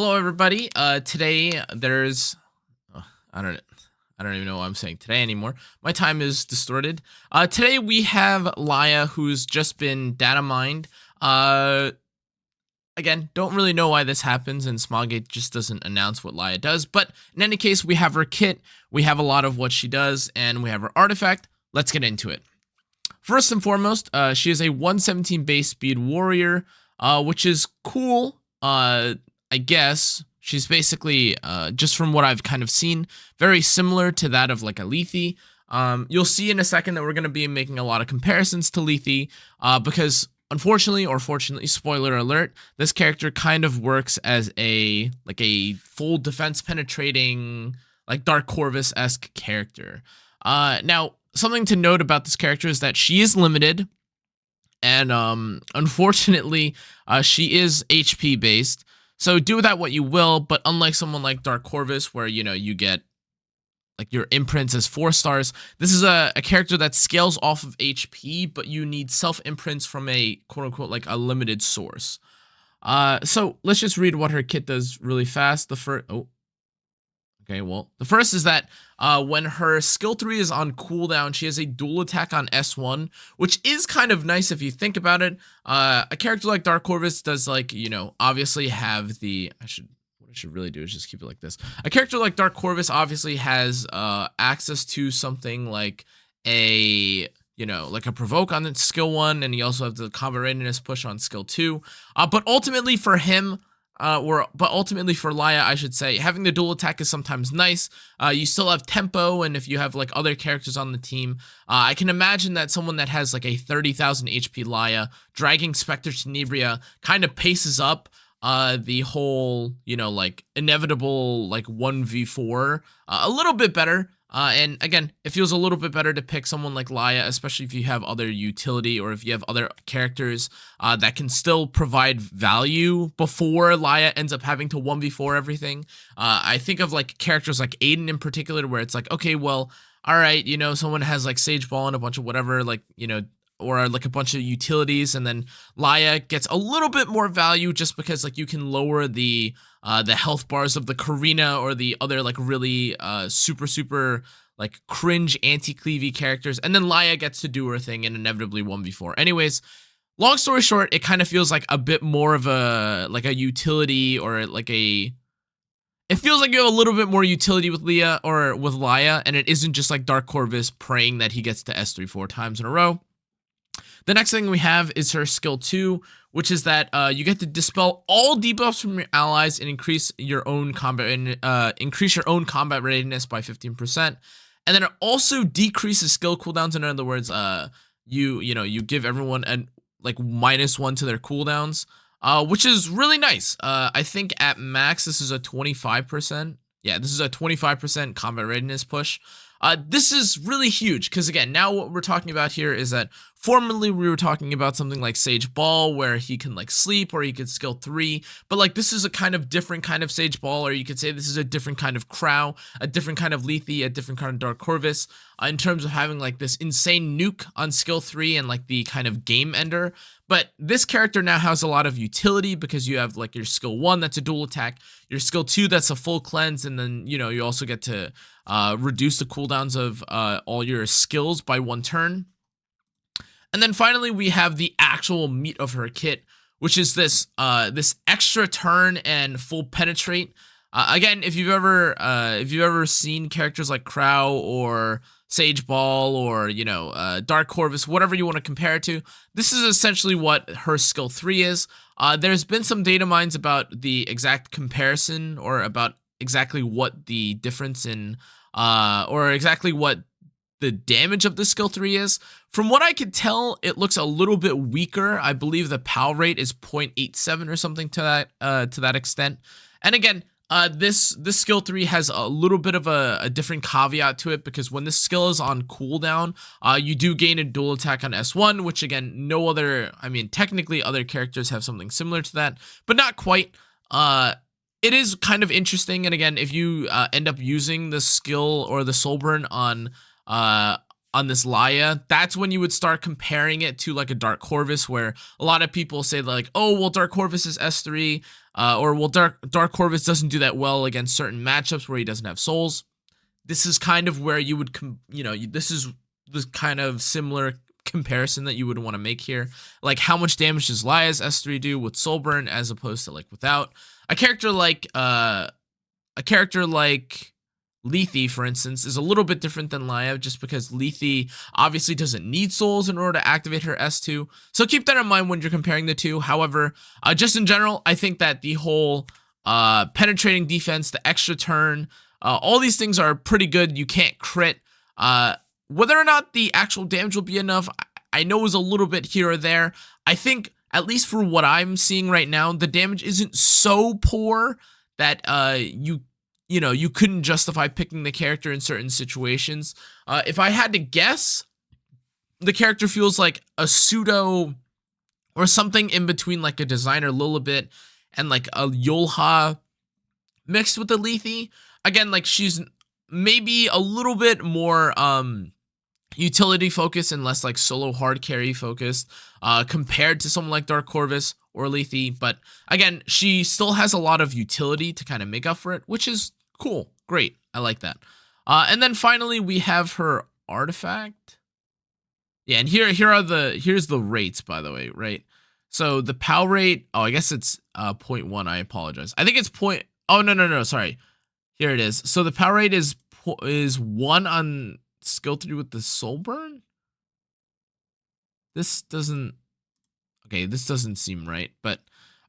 Hello, everybody. Today there's oh, I don't I don't even know what I'm saying today anymore. My time is distorted. Today we have Laia, who's just been data mined. Uh, Again, don't really know why this happens, and Smogate just doesn't announce what Laia does. But in any case, we have her kit, we have a lot of what she does, and we have her artifact. Let's get into it. First and foremost, she is a 117 base speed warrior, which is cool. I guess she's basically, just from what I've kind of seen, very similar to that of like a Lethe. You'll see in a second that we're going to be making a lot of comparisons to Lethe, because unfortunately or fortunately, spoiler alert, this character kind of works as a full defense penetrating, like Dark Corvus-esque character. Now, something to note about this character is that she is limited, and unfortunately, she is HP based. So do with that what you will. But unlike someone like Dark Corvus, where you get like your imprints as 4 stars, this is a character that scales off of HP, but you need self imprints from a quote unquote like a limited source. So let's just read what her kit does really fast. Okay, well, the first is that when her skill 3 is on cooldown, she has a dual attack on S1, which is kind of nice if you think about it. A character like Dark Corvus does, like, obviously have the... What I should really do is just keep it like this. A character like Dark Corvus obviously has access to something like like a provoke on skill 1, and he also has the combat readiness push on skill 2. But ultimately for him... but ultimately for Laia, I should say, having the dual attack is sometimes nice. You still have tempo, and if you have like other characters on the team, I can imagine that someone that has like a 30,000 HP Laia dragging Spectre Tenebria kind of paces up the whole, like inevitable like 1v4 a little bit better. And again, it feels a little bit better to pick someone like Laia, especially if you have other utility or if you have other characters that can still provide value before Laia ends up having to 1v4 everything. I think of like characters like Aiden in particular, where it's like, okay, well, all right, someone has like Sage Ball and a bunch of whatever, like, or like a bunch of utilities, and then Laia gets a little bit more value just because like you can lower the health bars of the Karina or the other like really super like cringe anti-cleavy characters, and then Laia gets to do her thing and inevitably 1v4. Anyways, long story short, it kind of feels like a bit more of a utility, or like it feels like you have a little bit more utility with Leah or with Laia, and it isn't just like Dark Corvus praying that he gets to S3 4 times in a row. The next thing we have is her skill 2, which is that you get to dispel all debuffs from your allies and increase your own combat readiness by 15%. And then it also decreases skill cooldowns. In other words, you give everyone like -1 to their cooldowns, which is really nice. I think at max this is a 25%. Yeah, this is a 25% combat readiness push. This is really huge because, again, now what we're talking about here is that formerly we were talking about something like Sage Ball, where he can like sleep or he could skill 3, but like this is a kind of different kind of Sage Ball, or you could say this is a different kind of Crow, a different kind of Lethe, a different kind of Dark Corvus, in terms of having like this insane nuke on skill 3 and like the kind of game ender. But this character now has a lot of utility because you have like your skill 1 that's a dual attack, your skill 2 that's a full cleanse, and then you also get to reduce the cooldowns of all your skills by 1 turn. And then finally we have the actual meat of her kit, which is this extra turn and full penetrate. Again, if you've ever seen characters like Crow or Sage Ball or Dark Corvus, whatever you want to compare it to, this is essentially what her skill 3 is. There's been some data mines about the exact comparison, or about exactly what the difference in or exactly what the damage of the skill 3 is. From what I could tell, it looks a little bit weaker. I believe the POW rate is 0.87 or something to that extent. And again, this skill 3 has a little bit of a different caveat to it, because when this skill is on cooldown, you do gain a dual attack on S1, which again, technically other characters have something similar to that, but not quite. It is kind of interesting, and again, if you end up using the skill or the soul burn on this Laia, that's when you would start comparing it to like a Dark Corvus, where a lot of people say like, oh, well, Dark Corvus is S3, or well, Dark Corvus doesn't do that well against certain matchups where he doesn't have souls. This is kind of where you would, this is the kind of similar comparison that you would want to make here. Like, how much damage does Laia's S3 do with soul burn as opposed to like without? A character like Lethe, for instance, is a little bit different than Laia, just because Lethe obviously doesn't need souls in order to activate her S2. So keep that in mind when you're comparing the two. However, just in general, I think that the whole penetrating defense, the extra turn, all these things are pretty good. You can't crit. Whether or not the actual damage will be enough, I know is a little bit here or there. I think, at least for what I'm seeing right now, the damage isn't so poor that you couldn't justify picking the character in certain situations. If I had to guess, the character feels like a pseudo or something in between like a designer Lilibit and like a Yolha mixed with the Lethe. Again, like she's maybe a little bit more utility focused and less like solo hard carry focused compared to someone like Dark Corvus or Lethe. But again, she still has a lot of utility to kind of make up for it, which is cool. Great. I like that. And then finally we have her artifact. Yeah, and here's the rates, by the way, right? So the POW rate, I guess it's 0.1. I apologize. I think it's no, sorry. Here it is. So the POW rate is 1 on skill 3 with the soul burn. This doesn't seem right, but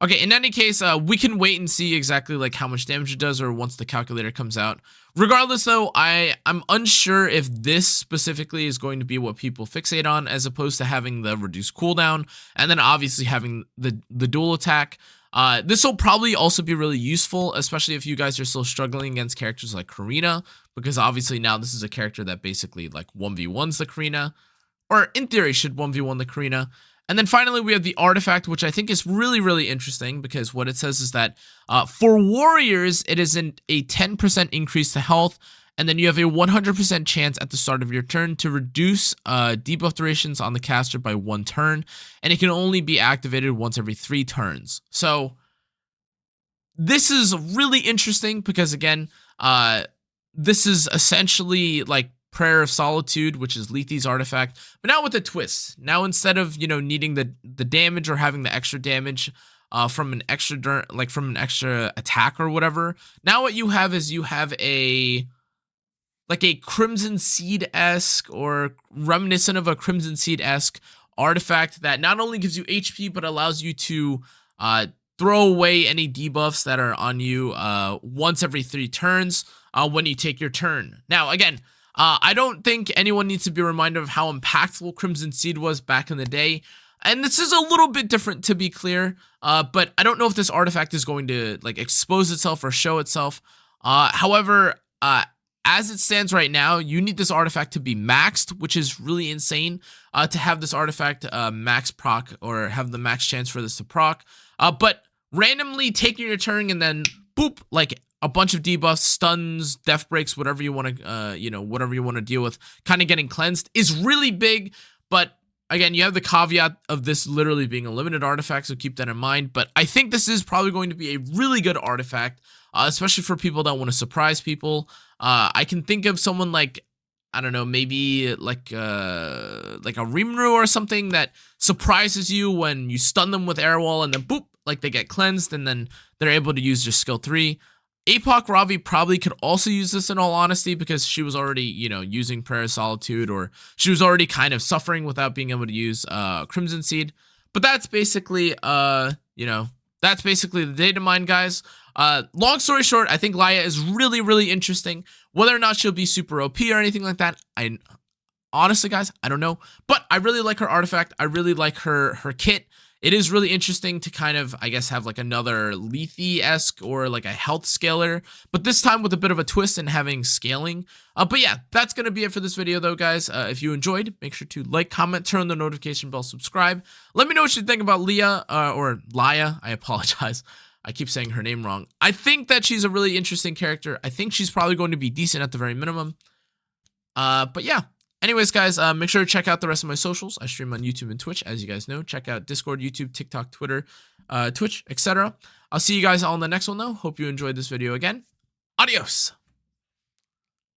okay, in any case, we can wait and see exactly like how much damage it does, or once the calculator comes out. Regardless though, I'm unsure if this specifically is going to be what people fixate on, as opposed to having the reduced cooldown and then obviously having the dual attack. This will probably also be really useful, especially if you guys are still struggling against characters like Cannaaaa, because obviously now this is a character that basically like 1v1s the Cannaaaa, or in theory should 1v1 the Cannaaaa. And then finally, we have the artifact, which I think is really, really interesting, because what it says is that for warriors, it is a 10% increase to health, and then you have a 100% chance at the start of your turn to reduce debuff durations on the caster by 1 turn, and it can only be activated once every 3 turns. So this is really interesting because, again, this is essentially like Prayer of Solitude, which is Lethe's artifact, but now with a twist. Now, instead of needing the damage or having the extra damage from an extra attack or whatever, now what you have is a Crimson Seed-esque or reminiscent of a Crimson Seed-esque artifact that not only gives you HP but allows you to throw away any debuffs that are on you once every 3 turns when you take your turn. Now, again, I don't think anyone needs to be reminded of how impactful Crimson Seed was back in the day. And this is a little bit different, to be clear, but I don't know if this artifact is going to like expose itself or show itself. However, as it stands right now, you need this artifact to be maxed, which is really insane to have this artifact max proc, or have the max chance for this to proc. But randomly taking your turn and then boop, like a bunch of debuffs, stuns, death breaks, whatever you want to, whatever you want to deal with, kind of getting cleansed is really big. But again, you have the caveat of this literally being a limited artifact, so keep that in mind. But I think this is probably going to be a really good artifact, especially for people that want to surprise people. I can think of someone like, I don't know, maybe like a Rimuru or something that surprises you when you stun them with Air Wall and then boop, like they get cleansed and then they're able to use just skill 3. Apoc Ravi probably could also use this, in all honesty, because she was already, using Prayer of Solitude, or she was already kind of suffering without being able to use Crimson Seed. But that's basically, that's basically the data mine, guys. Long story short, I think Laia is really, really interesting. Whether or not she'll be super OP or anything like that, honestly, guys, I don't know. But I really like her artifact. I really like her kit. It is really interesting to kind of, I guess, have like another Lethe-esque or like a health scaler, but this time with a bit of a twist and having scaling. But yeah, that's going to be it for this video though, guys. If you enjoyed, make sure to like, comment, turn on the notification bell, subscribe. Let me know what you think about Laia, or Laia. I apologize. I keep saying her name wrong. I think that she's a really interesting character. I think she's probably going to be decent at the very minimum. But yeah. Anyways, guys, make sure to check out the rest of my socials. I stream on YouTube and Twitch, as you guys know. Check out Discord, YouTube, TikTok, Twitter. Twitch, etc. I'll see you guys all in the next one though. Hope you enjoyed this video again. Adios.